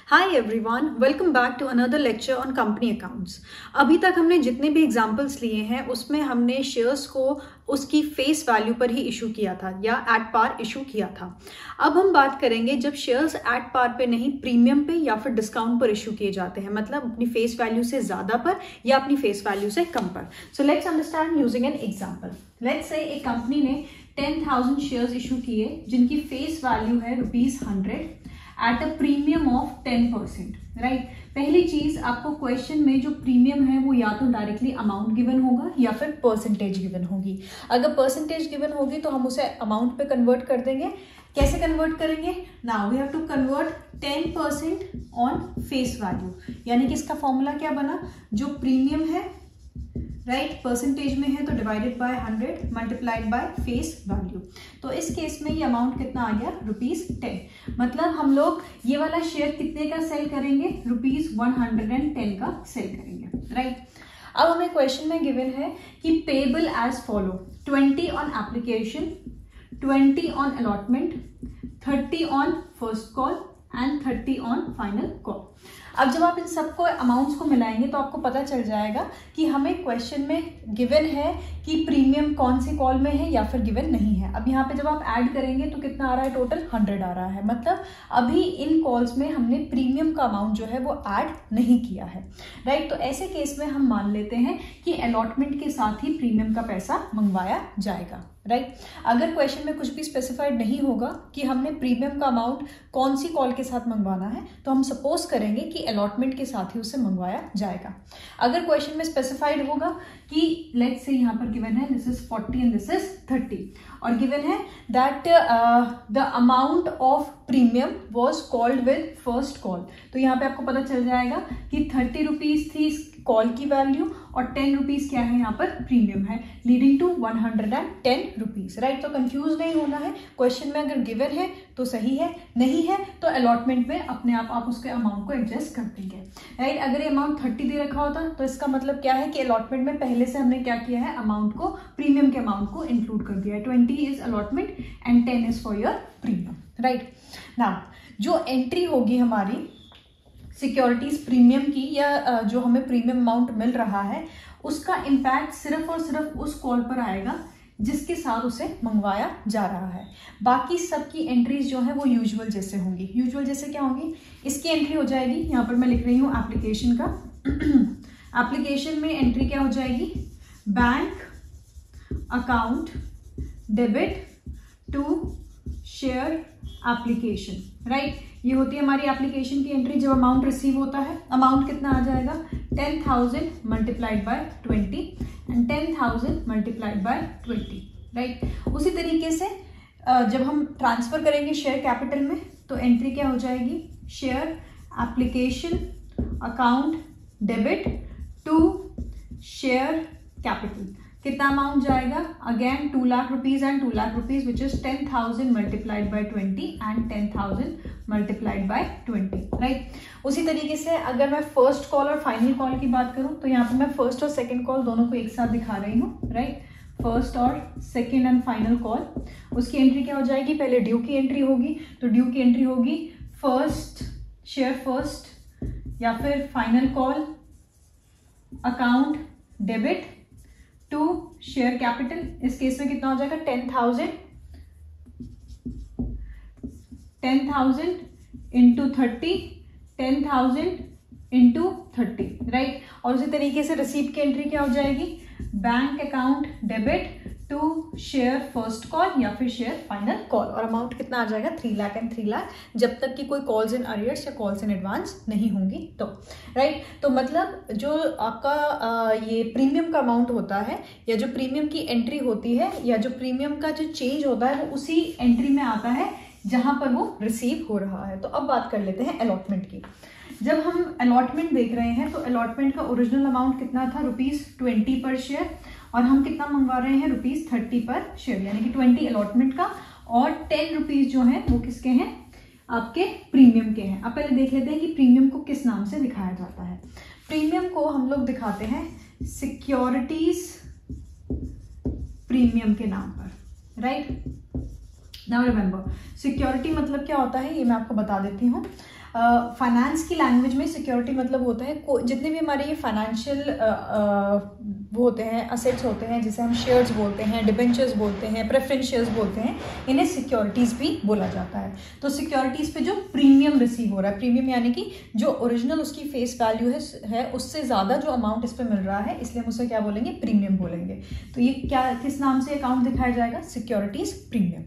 Hi everyone, welcome back to another lecture on company accounts. अभी तक हमने जितने भी एग्जांपल्स लिए हैं उसमें हमने शेयर्स को उसकी फेस वैल्यू पर ही इशू किया था या एट पार इशू किया था। अब हम बात करेंगे जब शेयर्स एट पार पे नहीं, प्रीमियम पे या फिर डिस्काउंट पर इशू किए जाते हैं, मतलब अपनी फेस वैल्यू से ज़्यादा पर या अपनी फेस वैल्यू से कम पर। So let's understand using an example. Let's say एक कंपनी ने 10,000 शेयर्स इशू किए जिनकी फेस वैल्यू है ₹100 at a premium of 10%, right. पहली चीज, आपको क्वेश्चन में जो प्रीमियम है वो या तो डायरेक्टली अमाउंट गिवन होगा या फिर परसेंटेज गिवन होगी। अगर परसेंटेज गिवन होगी तो हम उसे अमाउंट पे कन्वर्ट कर देंगे। कैसे कन्वर्ट करेंगे? Now we have to convert 10% on face value, यानी कि इसका फॉर्मूला क्या बना, जो प्रीमियम है राइट परसेंटेज में है तो divided by 100 multiplied by face value. तो इस केस में ये अमाउंट कितना आ गया, ₹10। मतलब हम लोग ये वाला शेयर कितने का सेल करेंगे, ₹110 का सेल करेंगे, राइट। अब हमें क्वेश्चन में गिवन है कि payable as follow: 20 on application, 20 on allotment, 30 on first call and 30 on final call. अब जब आप इन सबको अमाउंट्स को मिलाएंगे तो आपको पता चल जाएगा कि हमें क्वेश्चन में गिवन है कि प्रीमियम कौन सी कॉल में है या फिर गिवन नहीं है। अब यहाँ पे जब आप ऐड करेंगे तो कितना आ रहा है, टोटल 100 आ रहा है। मतलब अभी इन कॉल्स में हमने प्रीमियम का अमाउंट जो है वो ऐड नहीं किया है, राइट। तो ऐसे केस में हम मान लेते हैं कि अलॉटमेंट के साथ ही प्रीमियम का पैसा मंगवाया जाएगा, राइट। अगर क्वेश्चन में कुछ भी स्पेसिफाइड नहीं होगा कि हमने प्रीमियम का अमाउंट कौन सी कॉल के साथ मंगवाना है तो हम सपोज करेंगे कि अलॉटमेंट के साथ ही उसे मंगवाया जाएगा। अगर क्वेश्चन में स्पेसिफाइड होगा कि लेट्स से यहाँ पर गिवन है this is 40 and this is 30 और गिवन है that the amount of premium was called with first call, तो यहाँ पे आपको पता चल जाएगा कि 30 रुपीज थी कॉल की वैल्यू और 10 रुपीज क्या है यहाँ पर प्रीमियम है, लीडिंग टू 110 रुपीज, राइट। तो कंफ्यूज नहीं होना है, क्वेश्चन में अगर गिवन है तो सही है, नहीं है तो अलॉटमेंट में अपने आप उसके अमाउंट को एडजस्ट कर देंगे, राइट। अगर ये अमाउंट 30 दे रखा होता तो इसका मतलब क्या है कि अलॉटमेंट में पहले से हमने क्या किया है, अमाउंट को, प्रीमियम के अमाउंट को इंक्लूड कर दिया है। 20 is allotment and 10 is for your premium, right. Now जो एंट्री होगी हमारी सिक्योरिटीज प्रीमियम की या जो हमें प्रीमियम अमाउंट मिल रहा है उसका इम्पैक्ट सिर्फ और सिर्फ उस कॉल पर आएगा जिसके साथ उसे मंगवाया जा रहा है। बाकी सबकी एंट्रीज जो है वो यूजुअल जैसे होंगी। यूजुअल जैसे क्या होंगी, इसकी एंट्री हो जाएगी, यहाँ पर मैं लिख रही हूँ एप्लीकेशन का एप्लीकेशन में एंट्री क्या हो जाएगी, bank account debit to share application, right. ये होती है हमारी एप्लीकेशन की एंट्री जब अमाउंट रिसीव होता है। अमाउंट कितना आ जाएगा, 10,000 multiplied by 20 and 10,000 multiplied by 20, right. उसी तरीके से जब हम ट्रांसफर करेंगे शेयर कैपिटल में तो एंट्री क्या हो जाएगी, share application account debit to share capital. कितना अमाउंट जाएगा, again 2 lakh rupees and 2 lakh rupees which is 10,000 multiplied by 20 and 10,000 multiplied by 20, right. उसी तरीके से अगर मैं फर्स्ट कॉल और फाइनल कॉल की बात करूं तो यहाँ पे मैं फर्स्ट और सेकंड कॉल दोनों को एक साथ दिखा रही हूँ, राइट। फर्स्ट और सेकंड एंड फाइनल कॉल, उसकी एंट्री क्या हो जाएगी, पहले ड्यू की एंट्री होगी तो ड्यू की एंट्री होगी फर्स्ट शेयर फर्स्ट या फिर final call account debit to share capital. इस केस में कितना हो जाएगा, 10,000 इंटू 30, 10,000 इंटू 30, राइट। और उसी तरीके से रिसीप्ट की एंट्री क्या हो जाएगी, bank account debit to share first call या फिर शेयर फाइनल कॉल, और अमाउंट कितना आ जाएगा, 3 लाख एंड 3 लाख, जब तक कि कोई कॉल्स इन अरियर्स या कॉल्स इन एडवांस नहीं होंगी तो, राइट। तो मतलब जो आपका ये प्रीमियम का अमाउंट होता है या जो प्रीमियम की एंट्री होती है या जो प्रीमियम का जो चेंज होता है वो उसी एंट्री में आता है जहां पर वो रिसीव हो रहा है। तो अब बात कर लेते हैं अलॉटमेंट की। जब हम अलॉटमेंट देख रहे हैं तो अलॉटमेंट का ओरिजिनल अमाउंट कितना था, ₹20 पर शेयर, और हम कितना मंगवा रहे हैं, ₹30 पर शेयर, यानी कि 20 अलॉटमेंट का और 10 रुपीज जो है वो किसके हैं, आपके प्रीमियम के हैं। अब पहले देख लेते हैं कि प्रीमियम को किस नाम से दिखाया जाता है। प्रीमियम को हम लोग दिखाते हैं सिक्योरिटीज प्रीमियम के नाम पर, राइट। नाउ रिमेंबर सिक्योरिटी मतलब क्या होता है ये मैं आपको बता देती हूँ। फाइनेंस की लैंग्वेज में सिक्योरिटी मतलब होता है जितने भी हमारे ये फाइनेंशियल वो होते हैं, असेट्स होते हैं, जिसे हम शेयर्स बोलते हैं, डिबेंचर्स बोलते हैं, प्रेफरेंस शेयर्स बोलते हैं, इन्हें सिक्योरिटीज़ भी बोला जाता है। तो सिक्योरिटीज़ पे जो प्रीमियम रिसीव हो रहा है, प्रीमियम यानी कि जो ओरिजिनल उसकी फेस वैल्यू है उससे ज़्यादा जो अमाउंट इस पर मिल रहा है, इसलिए हम उसे क्या बोलेंगे, प्रीमियम बोलेंगे। तो ये क्या, किस नाम से अकाउंट दिखाया जाएगा, सिक्योरिटीज़ प्रीमियम।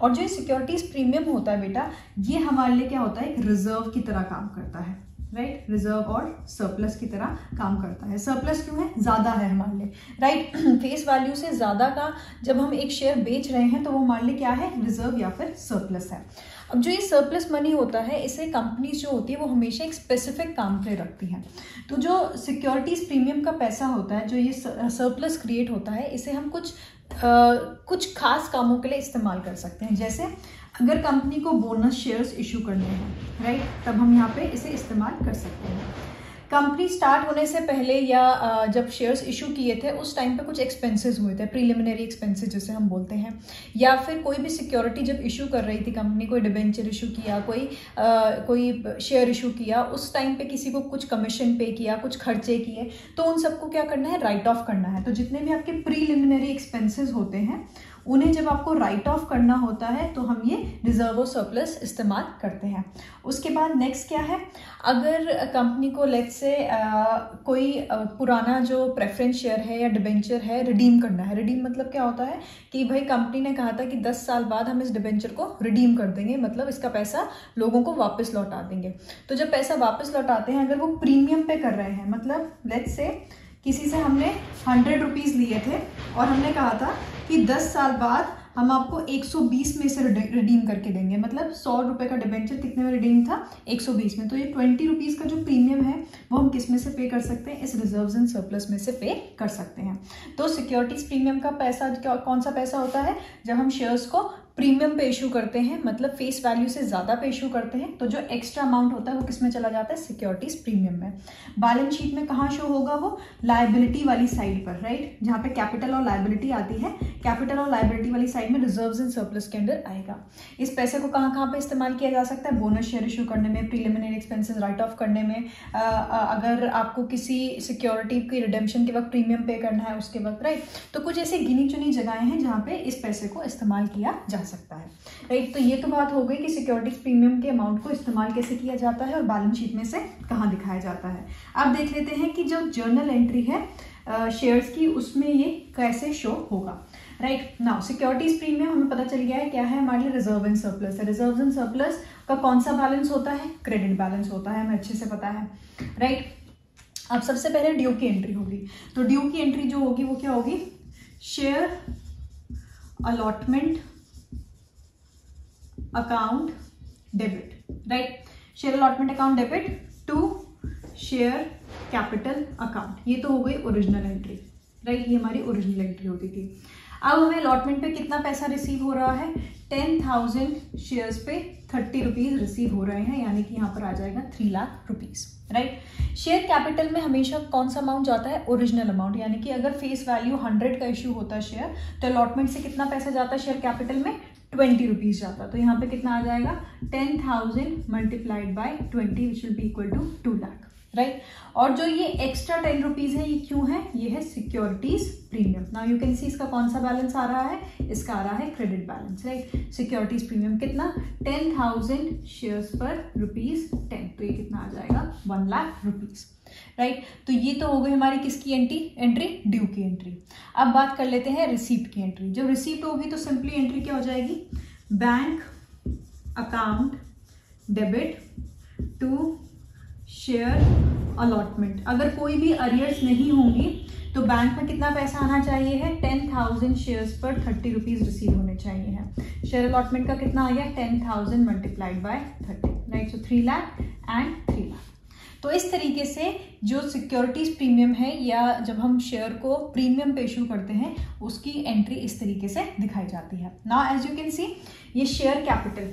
और जो सिक्योरिटीज़ प्रीमियम होता है बेटा, ये हमारे लिए क्या होता है, एक रिजर्व की तरह काम करता है, राइट। रिजर्व और सरप्लस की तरह काम करता है। सरप्लस क्यों है, ज़्यादा है हमारे लिए, राइट। फेस वैल्यू से ज़्यादा का जब हम एक शेयर बेच रहे हैं तो वो हमारे लिए क्या है, रिजर्व या फिर सरप्लस है। अब जो ये सरप्लस मनी होता है, इसे कंपनीज जो होती है वो हमेशा एक स्पेसिफिक काम पे रखती हैं। तो जो सिक्योरिटीज़ प्रीमियम का पैसा होता है, जो ये सरप्लस क्रिएट होता है, इसे हम कुछ खास कामों के लिए इस्तेमाल कर सकते हैं। जैसे अगर कंपनी को बोनस शेयर्स इशू करने हैं, राइट, तब हम यहाँ पे इसे इस्तेमाल कर सकते हैं। कंपनी स्टार्ट होने से पहले या जब शेयर्स इशू किए थे उस टाइम पे कुछ एक्सपेंसेस हुए थे, प्रीलिमिनरी एक्सपेंसेस जिसे हम बोलते हैं, या फिर कोई भी सिक्योरिटी जब इशू कर रही थी कंपनी, कोई डिबेंचर इशू किया, कोई शेयर इशू किया, उस टाइम पे किसी को कुछ कमीशन पे किया, कुछ खर्चे किए, तो उन सबको क्या करना है, राइट ऑफ करना है। तो जितने भी आपके प्रीलिमिनरी एक्सपेंसेस होते हैं उन्हें जब आपको राइट ऑफ करना होता है तो हम ये रिजर्व और सरप्लस इस्तेमाल करते हैं। उसके बाद नेक्स्ट क्या है, अगर कंपनी को लेट्स से कोई पुराना जो प्रेफरेंस शेयर है या डिबेंचर है रिडीम करना है। रिडीम मतलब क्या होता है कि भाई कंपनी ने कहा था कि 10 साल बाद हम इस डिबेंचर को रिडीम कर देंगे, मतलब इसका पैसा लोगों को वापस लौटा देंगे। तो जब पैसा वापस लौटाते हैं, अगर वो प्रीमियम पे कर रहे हैं, मतलब लेट्स से किसी से हमने 100 रुपीज़ लिए थे और हमने कहा था कि 10 साल बाद हम आपको 120 में से रिडीम करके देंगे, मतलब 100 रुपये का डिबेंचर कितने में रिडीम था, 120 में। तो ये 20 रुपीज़ का जो प्रीमियम है वो हम किस में से पे कर सकते हैं, इस रिजर्व्स एंड सरप्लस में से पे कर सकते हैं। तो सिक्योरिटीज प्रीमियम का पैसा कौन सा पैसा होता है, जब हम शेयर्स को प्रीमियम पे इशू करते हैं, मतलब फेस वैल्यू से ज़्यादा पे इशू करते हैं, तो जो एक्स्ट्रा अमाउंट होता है वो किस में चला जाता है, सिक्योरिटीज प्रीमियम में। बैलेंस शीट में कहाँ शो होगा, वो लायबिलिटी वाली साइड पर, राइट, जहाँ पे कैपिटल और लायबिलिटी आती है। कैपिटल और लायबिलिटी वाली साइड में रिजर्व्स एंड सरप्लस के अंडर आएगा। इस पैसे को कहाँ पे इस्तेमाल किया जा सकता है, बोनस शेयर इशू करने में, प्रीलिमिनरी एक्सपेंसेस राइट ऑफ करने में, अगर आपको किसी सिक्योरिटी की रिडेम्पशन के वक्त प्रीमियम पे करना है उसके वक्त, राइट। तो कुछ ऐसी गिनी चुनी जगहें हैं जहाँ पे इस पैसे को इस्तेमाल किया जा सकता है, राइट। तो ये तो बात हो गई कि सिक्योरिटीज प्रीमियम के अमाउंट को इस्तेमाल कैसे किया जाता है और बैलेंस शीट में से कहाँ दिखाया जाता है। अब देख लेते हैं कि जो जर्नल एंट्री है शेयर्स की, उसमें ये कैसे शो होगा, राइट। नाउ सिक्योरिटीज प्रीमियम हमें पता चल गया है क्या है, हमारे लिए रिजर्व एंड सरप्लस है। रिजर्व एंड सरप्लस का कौन सा बैलेंस होता है, क्रेडिट बैलेंस होता है, हमें अच्छे से पता है, राइट। अब सबसे पहले ड्यू की एंट्री होगी। तो ड्यू की एंट्री जो होगी वो क्या होगी, share allotment account debit, right. Share allotment account debit to share capital account, ये तो हो गई ओरिजिनल एंट्री, राइट। ये हमारी ओरिजिनल एंट्री होती थी। अब हमें अलॉटमेंट पे कितना पैसा रिसीव हो रहा है, 10,000 शेयर्स पे 30 रुपीज़ रिसीव हो रहे हैं, यानी कि यहाँ पर आ जाएगा 3 lakh rupees, right. Share capital में हमेशा कौन सा अमाउंट जाता है, ओरिजिनल अमाउंट, यानी कि अगर फेस वैल्यू 100 का इशू होता है शेयर, तो अलॉटमेंट से कितना पैसा जाता है शेयर कैपिटल में, 20 रुपीज़ जाता। तो यहाँ पे कितना आ जाएगा, 10,000 multiplied by 20 which will be equal to 2 lakh, right. और जो ये एक्स्ट्रा 10 रुपीज़ है, ये क्यों है, ये है securities premium. Now you can सी इसका कौन सा बैलेंस आ रहा है, इसका आ रहा है credit balance, right. Securities premium कितना, 10,000 शेयर्स पर ₹10, तो ये कितना आ जाएगा, 1 लाख रुपीज़, राइट। तो ये तो हो गई हमारी किसकी एंट्री, ड्यू की एंट्री। अब बात कर लेते हैं रिसीप्ट की एंट्री। जब रिसीप्ट होगी तो सिंपली एंट्री क्या हो जाएगी, bank account debit to share allotment. अगर कोई भी अरियर्स नहीं होंगी तो बैंक में कितना पैसा आना चाहिए है, 10,000 शेयर्स पर 30 रुपीज़ रिसीव होने चाहिए हैं। शेयर अलॉटमेंट का कितना आ गया, 10,000 multiplied bye 30, right. So 3 lakh and 3 lakh. तो इस तरीके से जो सिक्योरिटीज प्रीमियम है, या जब हम शेयर को प्रीमियम पे इशू करते हैं, उसकी एंट्री इस तरीके से दिखाई जाती है। Now as you can see, ये शेयर कैपिटल,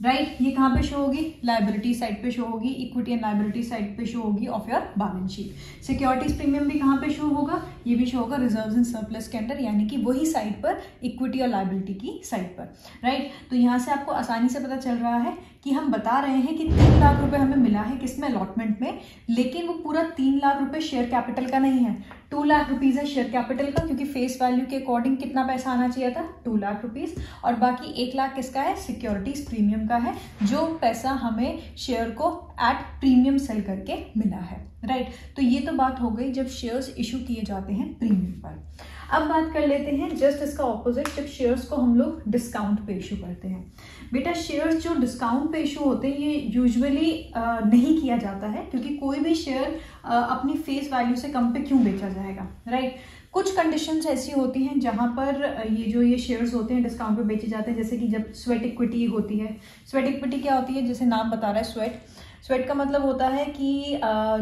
राइट। ये कहाँ पे शो होगी? लायबिलिटी साइड पे शो होगी, इक्विटी एंड लायबिलिटी साइड पे शो होगी of your balance sheet. Securities premium भी कहाँ पे शो होगा? ये भी शो होगा रिजर्व्स एंड सरप्लस के अंदर, यानी कि वही साइड पर, इक्विटी और लायबिलिटी की साइड पर, राइट। तो यहाँ से आपको आसानी से पता चल रहा है कि हम बता रहे हैं कि 3 लाख रुपए हमें मिला है किसमें? अलॉटमेंट में, लेकिन वो पूरा 3 लाख रुपए शेयर कैपिटल का नहीं है, 2 लाख रुपीज है शेयर कैपिटल का, क्योंकि फेस वैल्यू के अकॉर्डिंग कितना पैसा आना चाहिए था? 2 लाख रुपीज। और बाकी 1 लाख किसका है? सिक्योरिटीज प्रीमियम का है, जो पैसा हमें शेयर को एट प्रीमियम सेल करके मिला है, राइट। तो ये तो बात हो गई जब शेयर्स इशू किए जाते हैं प्रीमियम पर। अब बात कर लेते हैं जस्ट इसका ऑपोजिट, जब शेयर्स को हम लोग डिस्काउंट पे इशू करते हैं। बेटा शेयर्स जो डिस्काउंट पे इशू होते हैं ये यूजुअली नहीं किया जाता है, क्योंकि कोई भी शेयर अपनी फेस वैल्यू से कम पे क्यों बेचा जाएगा, राइट। कुछ कंडीशंस ऐसी होती हैं जहां पर ये शेयर्स होते हैं डिस्काउंट पे बेचे जाते हैं, जैसे कि जब स्वेट इक्विटी होती है। स्वेट इक्विटी क्या होती है? जैसे नाम बता रहा है स्वेट, स्वेट का मतलब होता है कि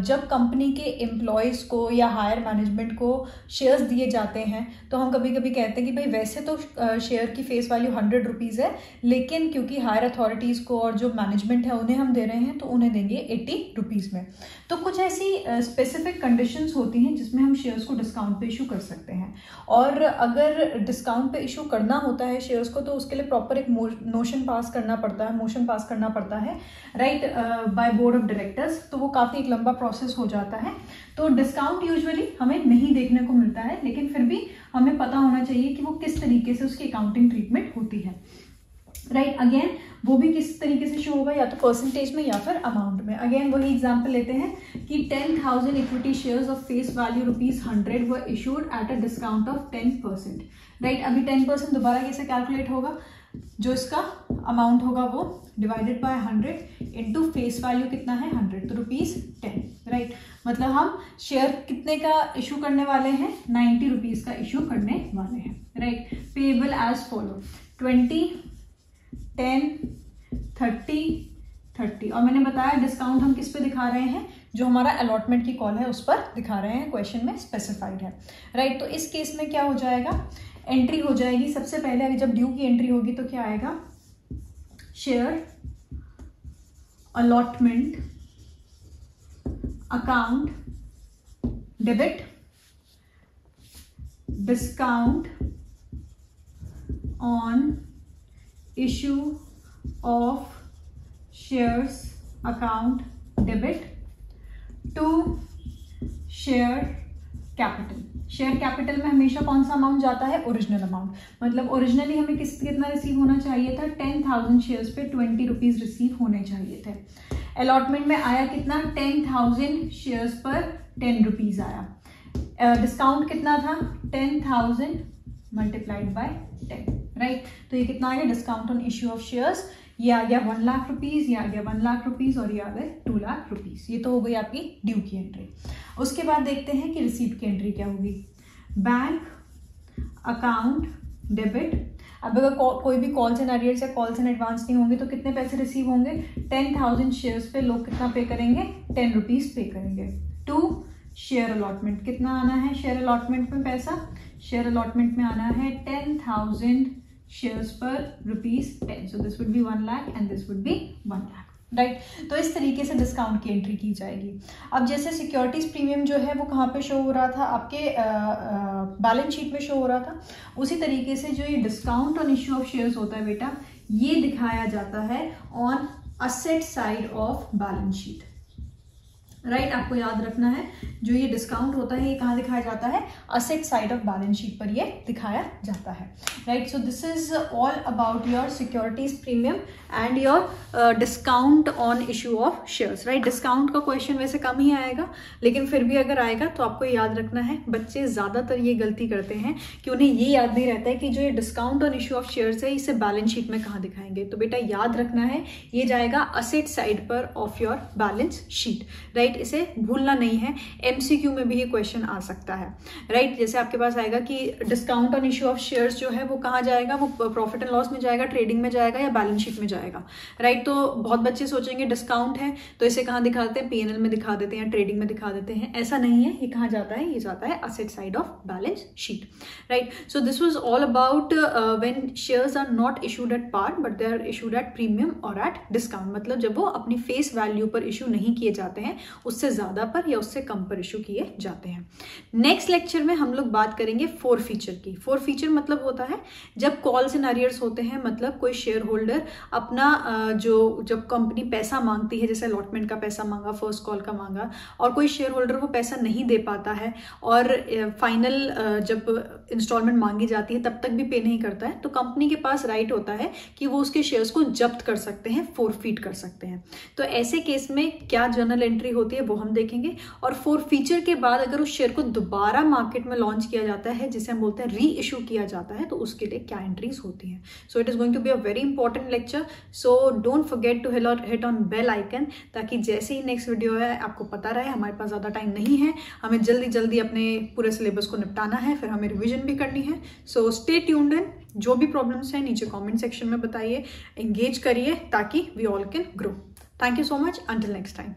जब कंपनी के एम्प्लॉयज़ को या हायर मैनेजमेंट को शेयर्स दिए जाते हैं तो हम कभी कभी कहते हैं कि भाई वैसे तो शेयर की फेस वैल्यू 100 रुपीज़ है, लेकिन क्योंकि हायर अथॉरिटीज़ को और जो मैनेजमेंट है उन्हें हम दे रहे हैं तो उन्हें देंगे 80 रुपीज़ में। तो कुछ ऐसी स्पेसिफिक कंडीशंस होती हैं जिसमें हम शेयर्स को डिस्काउंट पे इशू कर सकते हैं। और अगर डिस्काउंट पे इशू करना होता है शेयर्स को तो उसके लिए प्रॉपर एक मोशन पास करना पड़ता है, right, by board of directors. तो वो काफ़ी एक लंबा प्रोसेस हो जाता है। तो डिस्काउंट यूजुअली हमें नहीं देखने को मिलता है, लेकिन फिर भी हमें पता होना चाहिए कि वो किस तरीके से उसकी अकाउंटिंग ट्रीटमेंट होती है, राइट। अगेन वो भी किस तरीके से शो होगा, या तो परसेंटेज में या फिर अमाउंट में। अगेन वही एग्जांपल लेते हैं कि 10,000 equity shares of face value ₹100 were issued at a discount of 10%, right. अभी 10% दोबारा कैसे कैलकुलेट होगा? जो इसका अमाउंट होगा वो divided by 100 into face value कितना है? 100, तो ₹10, राइट। मतलब हम शेयर कितने का इशू करने वाले हैं? 90 रुपीज का इशू करने वाले हैं, राइट। Payable as follow 20, 10, 30, 30। और मैंने बताया डिस्काउंट हम किस पे दिखा रहे हैं? जो हमारा अलॉटमेंट की कॉल है उस पर दिखा रहे हैं, क्वेश्चन में स्पेसिफाइड है, राइट। तो इस केस में क्या हो जाएगा? एंट्री हो जाएगी सबसे पहले, जब ड्यू की एंट्री होगी तो क्या आएगा? Share allotment account debit discount on issue of shares account debit to share capital. Share capital में हमेशा कौन सा अमाउंट जाता है? Original amount. मतलब ओरिजिनली हमें कितना रिसीव होना चाहिए था? 10,000 शेयर्स पे 20 रुपीज रिसीव होने चाहिए थे। अलॉटमेंट में आया कितना? 10,000 शेयर्स पर 10 रुपीज आया। डिस्काउंट कितना था? 10,000 मल्टीप्लाइड बाय 10, राइट। तो ये कितना आ गया? Discount on issue of shares. ये आ गया 1 लाख रुपीज, ये आ गया 1 लाख रुपीज, और ये आ गए 2 लाख रुपीज। ये तो हो गई आपकी ड्यू की एंट्री। उसके बाद देखते हैं कि रिसीप्ट की एंट्री क्या होगी। Bank account debit. अब अगर कोई भी कॉल्स एंड अरियर्स या कॉल्स एंड एडवांस नहीं होंगे तो कितने पैसे रिसीव होंगे? 10,000 शेयर्स पे लोग कितना पे करेंगे? 10 रुपीज पे करेंगे। टू शेयर अलॉटमेंट, कितना आना है शेयर अलॉटमेंट में पैसा? शेयर अलॉटमेंट में आना है 10,000 शेयर्स पर ₹10। So this would be 1 lakh and this would be 1 lakh, right. तो इस तरीके से डिस्काउंट की एंट्री की जाएगी। अब जैसे सिक्योरिटीज प्रीमियम जो है वो कहाँ पे शो हो रहा था? आपके बैलेंस शीट में शो हो रहा था। उसी तरीके से जो ये discount on issue of shares होता है बेटा, ये दिखाया जाता है on asset side of balance sheet, right. आपको याद रखना है जो ये डिस्काउंट होता है ये कहाँ दिखाया जाता है? Asset side of balance sheet पर ये दिखाया जाता है, right. So this is all about your securities premium and your discount on issue of shares, right. Discount का क्वेश्चन वैसे कम ही आएगा, लेकिन फिर भी अगर आएगा तो आपको याद रखना है। बच्चे ज़्यादातर ये गलती करते हैं कि उन्हें ये याद नहीं रहता है कि जो ये discount on issue of shares है इसे बैलेंस शीट में कहाँ दिखाएंगे। तो बेटा याद रखना है ये जाएगा असेट साइड पर of your balance sheet, right. Right, इसे भूलना नहीं है, MCQ में भी ये क्वेश्चन आ सकता है, राइट। जैसे आपके पास आएगा कि discount on issue of shares जो है वो कहाँ जाएगा, वो प्रॉफिट एंड लॉस में जाएगा, ट्रेडिंग में जाएगा या बैलेंस शीट में जाएगा, राइट। तो बहुत बच्चे सोचेंगे डिस्काउंट है तो इसे कहाँ दिखा देते हैं, P&L में दिखा देते हैं, ट्रेडिंग में दिखा देते हैं, ऐसा नहीं है। ये कहाँ जाता है, ये जाता है asset side of balance sheet, right. So this was all about when shares are not issued at par but they are issued at premium or at discount, मतलब जब वो अपनी फेस वैल्यू पर इशू नहीं किए जाते हैं, उससे ज्यादा पर या उससे कम पर इशू किए जाते हैं। नेक्स्ट लेक्चर में हम लोग बात करेंगे फोर फीचर की। फोर फीचर मतलब होता है जब कॉल्स एंड अरियर्स होते हैं, मतलब कोई शेयर होल्डर अपना जब कंपनी पैसा मांगती है, जैसे अलॉटमेंट का पैसा मांगा, फर्स्ट कॉल का मांगा, और कोई शेयर होल्डर वो पैसा नहीं दे पाता है और फाइनल जब इंस्टॉलमेंट मांगी जाती है तब तक भी पे नहीं करता है, तो कंपनी के पास राइट होता है कि वो उसके शेयर्स को जब्त कर सकते हैं, फोरफीट कर सकते हैं। तो ऐसे केस में क्या जर्नल एंट्री होती है वो हम देखेंगे। और फोर फीचर के बाद अगर उस शेयर को दोबारा मार्केट में लॉन्च किया जाता है, जिसे हम बोलते हैं री इशू किया जाता है, तो उसके लिए क्या एंट्रीज होती हैं। So it is going to be a very important lecture, so don't forget to hit on bell icon, ताकि जैसे ही नेक्स्ट वीडियो है आपको पता रहे। हमारे पास ज़्यादा टाइम नहीं है, हमें जल्दी जल्दी अपने पूरे सिलेबस को निपटाना है, फिर हमें रिविजन भी करनी है। So stay tuned in. जो भी प्रॉब्लम्स हैं नीचे कमेंट सेक्शन में बताइए, एंगेज करिए ताकि we all can grow. Thank you so much, until next time.